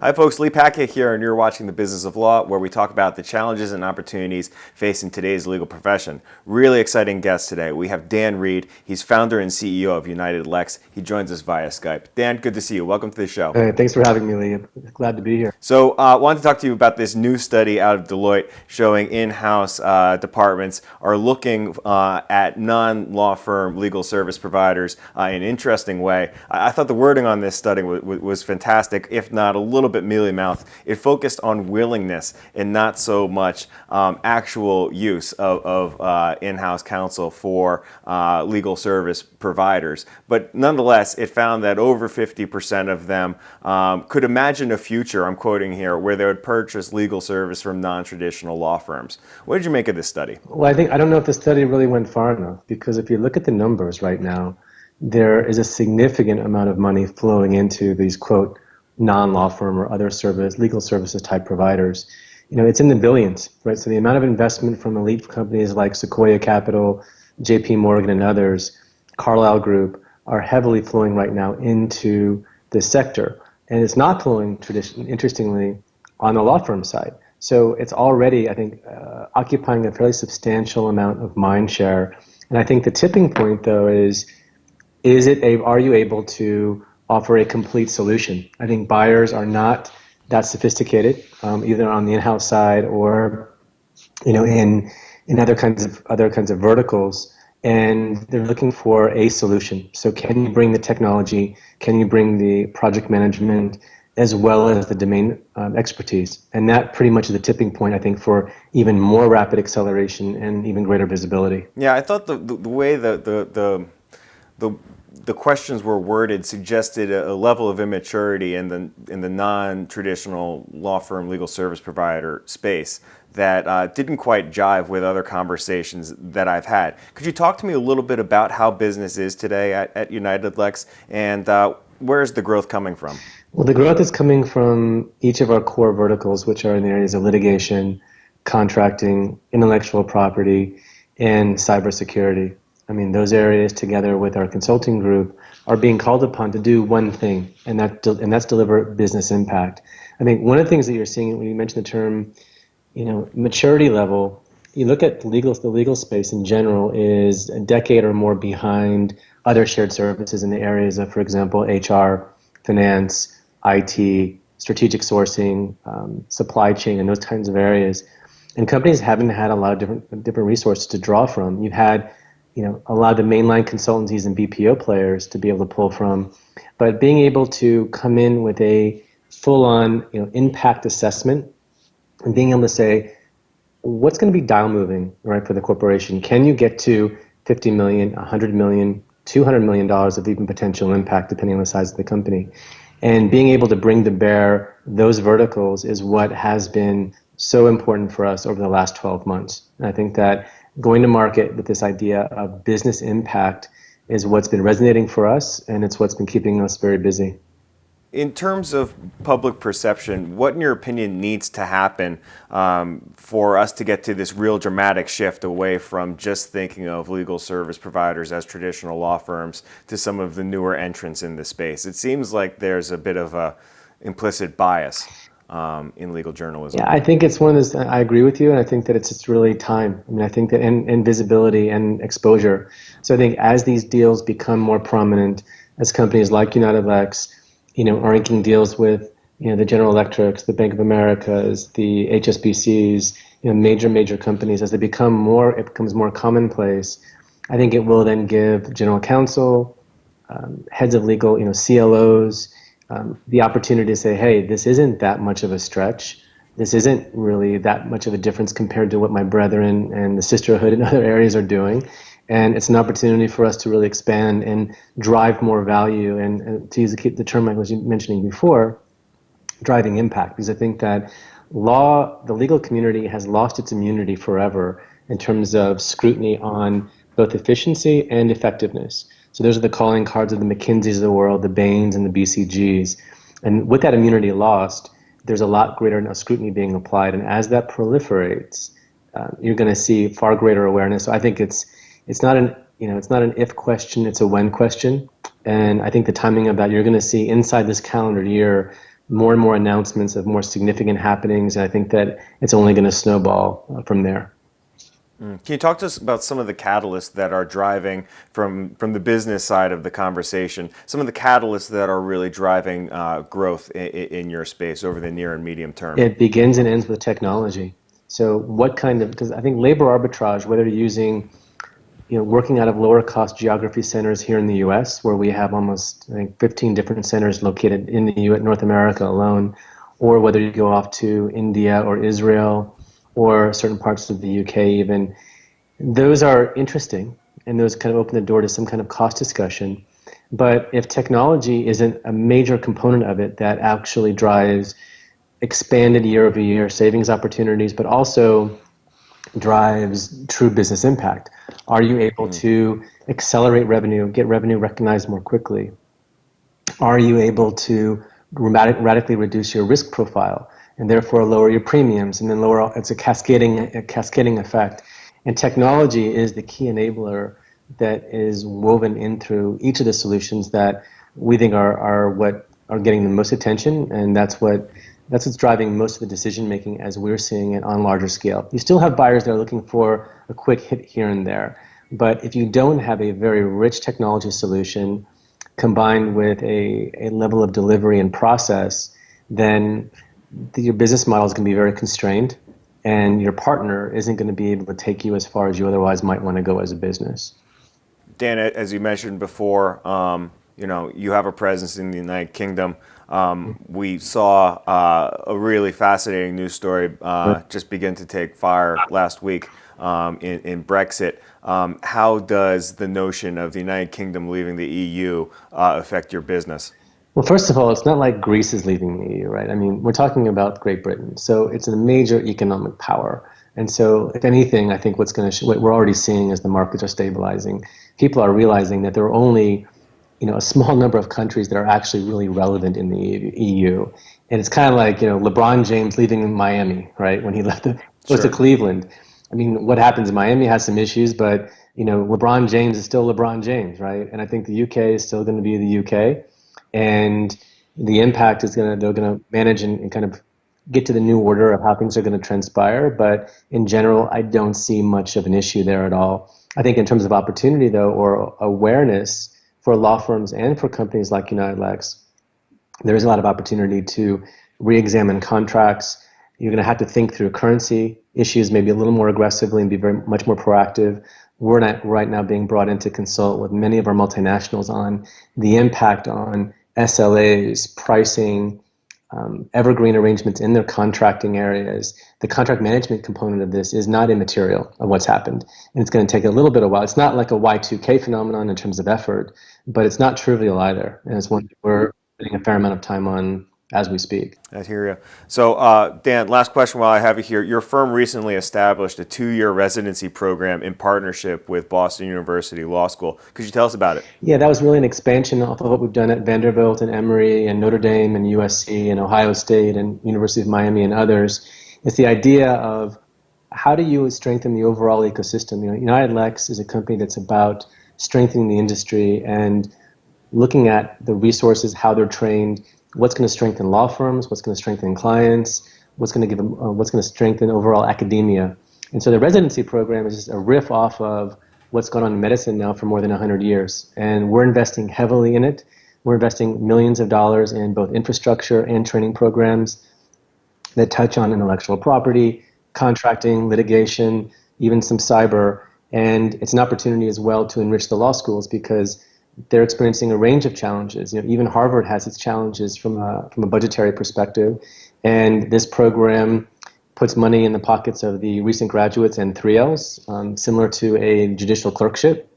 Hi folks, Lee Pacchia here, and you're watching The Business of Law, where we talk about the challenges and opportunities facing today's legal profession. Really exciting guest today. We have Dan Reed. He's founder and CEO of UnitedLex. He joins us via Skype. Dan, good to see you. Welcome to the show. Hey, thanks for having me, Lee. I'm glad to be here. So I wanted to talk to you about this new study out of Deloitte showing in-house departments are looking at non-law firm legal service providers in an interesting way. I thought the wording on this study was fantastic, if not a little bit mealy-mouthed. It focused on willingness and not so much actual use of in-house counsel for legal service providers. But nonetheless, it found that over 50% of them could imagine a future, I'm quoting here, where they would purchase legal service from non-traditional law firms. What did you make of this study? Well, I don't know if the study really went far enough, because if you look at the numbers right now, there is a significant amount of money flowing into these, quote, non-law firm or other legal services type providers. It's in the billions, right? So the amount of investment from elite companies like Sequoia Capital, JP Morgan and others, Carlyle Group, are heavily flowing right now into this sector. And it's not flowing, interestingly, on the law firm side. So it's already, I think, occupying a fairly substantial amount of mind share. And I think the tipping point, though, are you able to offer a complete solution? I think buyers are not that sophisticated, either on the in-house side or, in other kinds of verticals, and they're looking for a solution. So can you bring the technology? Can you bring the project management as well as the domain expertise? And that pretty much is the tipping point, I think, for even more rapid acceleration and even greater visibility. Yeah, I thought the way the questions were worded suggested a level of immaturity in the non-traditional law firm legal service provider space that didn't quite jive with other conversations that I've had. Could you talk to me a little bit about how business is today at UnitedLex, and where is the growth coming from? Well, the growth is coming from each of our core verticals, which are in the areas of litigation, contracting, intellectual property, and cybersecurity. I mean, those areas, together with our consulting group, are being called upon to do one thing, and that's deliver business impact. I think one of the things that you're seeing when you mention the term, maturity level, you look at the legal space in general is a decade or more behind other shared services in the areas of, for example, HR, finance, IT, strategic sourcing, supply chain, and those kinds of areas. And companies haven't had a lot of different resources to draw from. You've had a lot of the mainline consultancies and BPO players to be able to pull from, but being able to come in with a full-on impact assessment and being able to say, what's going to be dial moving, right, for the corporation? Can you get to 50 million, 100 million, $200 million of even potential impact, depending on the size of the company? And being able to bring to bear those verticals is what has been so important for us over the last 12 months. And I think that going to market with this idea of business impact is what's been resonating for us, and it's what's been keeping us very busy. In terms of public perception, what in your opinion needs to happen for us to get to this real dramatic shift away from just thinking of legal service providers as traditional law firms to some of the newer entrants in the space? It seems like there's a bit of a implicit bias in legal journalism. Yeah, I think it's one of those, I agree with you, and I think that it's just really time. I mean, I think that and visibility and exposure. So I think as these deals become more prominent, as companies like UnitedLex, are inking deals with, the General Electrics, the Bank of Americas, the HSBCs, major companies, as it becomes more commonplace, I think it will then give general counsel, heads of legal, CLOs, the opportunity to say, hey, this isn't that much of a stretch. This isn't really that much of a difference compared to what my brethren and the sisterhood in other areas are doing. And it's an opportunity for us to really expand and drive more value, and to use the term I was mentioning before, driving impact. Because I think that the legal community has lost its immunity forever in terms of scrutiny on both efficiency and effectiveness. So those are the calling cards of the McKinseys of the world, the Bains and the BCGs. And with that immunity lost, there's a lot greater scrutiny being applied. And as that proliferates, you're going to see far greater awareness. So I think it's not an if question, it's a when question. And I think the timing of that, you're going to see inside this calendar year more and more announcements of more significant happenings, and I think that it's only going to snowball from there. Can you talk to us about some of the catalysts that are driving from the business side of the conversation, some of the catalysts that are really driving growth in your space over the near and medium term? It begins and ends with technology. So what kind of, because I think labor arbitrage, whether you're using, working out of lower cost geography centers here in the US, where we have almost, I think, 15 different centers located in the US, North America alone, or whether you go off to India or Israel or certain parts of the UK even, those are interesting, and those kind of open the door to some kind of cost discussion. But if technology isn't a major component of it that actually drives expanded year-over-year savings opportunities, but also drives true business impact, are you able to accelerate revenue, get revenue recognized more quickly? Are you able to radically reduce your risk profile and therefore lower your premiums, and then lower? It's a cascading effect. And technology is the key enabler that is woven in through each of the solutions that we think are what are getting the most attention, and that's what's driving most of the decision making as we're seeing it on larger scale. You still have buyers that are looking for a quick hit here and there, but if you don't have a very rich technology solution combined with a level of delivery and process, then your business model is going to be very constrained, and your partner isn't going to be able to take you as far as you otherwise might want to go as a business. Dan, as you mentioned before, you have a presence in the United Kingdom. We saw a really fascinating news story just begin to take fire last week in Brexit. How does the notion of the United Kingdom leaving the EU affect your business? Well, first of all, it's not like Greece is leaving the EU, right? I mean, we're talking about Great Britain, so it's a major economic power. And so, if anything, I think what we're already seeing is the markets are stabilizing. People are realizing that there are only, a small number of countries that are actually really relevant in the EU. And it's kind of like, LeBron James leaving Miami, right? When he goes to Sure. Cleveland. I mean, what happens? Miami has some issues, but, LeBron James is still LeBron James, right? And I think the UK is still going to be the UK. And the impact is they're going to manage and kind of get to the new order of how things are going to transpire. But in general, I don't see much of an issue there at all. I think in terms of opportunity, though, or awareness for law firms and for companies like UnitedLex, there is a lot of opportunity to re-examine contracts. You're going to have to think through currency issues maybe a little more aggressively and be much more proactive. We're not right now being brought in to consult with many of our multinationals on the impact on SLAs, pricing, evergreen arrangements in their contracting areas. The contract management component of this is not immaterial of what's happened. And it's going to take a little bit of a while. It's not like a Y2K phenomenon in terms of effort, but it's not trivial either. And it's one we're spending a fair amount of time on as we speak. I hear you. So, Dan, last question while I have you here. Your firm recently established a 2-year residency program in partnership with Boston University Law School. Could you tell us about it? Yeah, that was really an expansion of what we've done at Vanderbilt and Emory and Notre Dame and USC and Ohio State and University of Miami and others. It's the idea of how do you strengthen the overall ecosystem? UnitedLex is a company that's about strengthening the industry and looking at the resources, how they're trained, what's going to strengthen law firms, what's going to strengthen clients, what's going to strengthen overall academia. And so the residency program is just a riff off of what's gone on in medicine now for more than 100 years. And we're investing heavily in it. We're investing millions of dollars in both infrastructure and training programs that touch on intellectual property, contracting, litigation, even some cyber. And it's an opportunity as well to enrich the law schools because they're experiencing a range of challenges. Even Harvard has its challenges from a budgetary perspective. And this program puts money in the pockets of the recent graduates and 3Ls, similar to a judicial clerkship.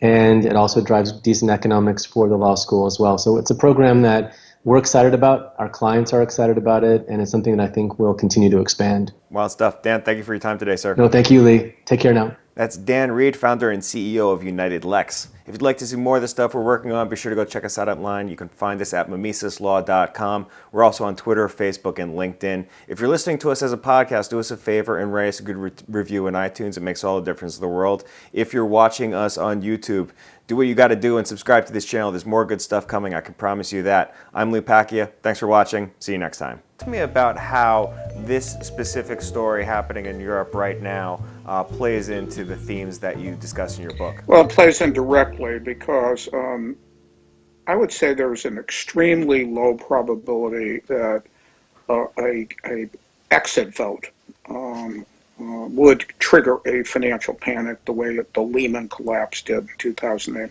And it also drives decent economics for the law school as well. So it's a program that we're excited about, our clients are excited about it, and it's something that I think will continue to expand. Wild stuff. Dan, thank you for your time today, sir. No, thank you, Lee. Take care now. That's Dan Reed, founder and CEO of UnitedLex. If you'd like to see more of the stuff we're working on, be sure to go check us out online. You can find us at MimesisLaw.com. We're also on Twitter, Facebook, and LinkedIn. If you're listening to us as a podcast, do us a favor and write us a good review in iTunes. It makes all the difference in the world. If you're watching us on YouTube, do what you got to do and subscribe to this channel. There's more good stuff coming. I can promise you that. I'm Pacchia. Thanks for watching. See you next time. Tell me about how this specific story happening in Europe right now plays into the themes that you discuss in your book. Well, it plays in directly because I would say there's an extremely low probability that a exit vote would trigger a financial panic the way that the Lehman collapse did in 2008.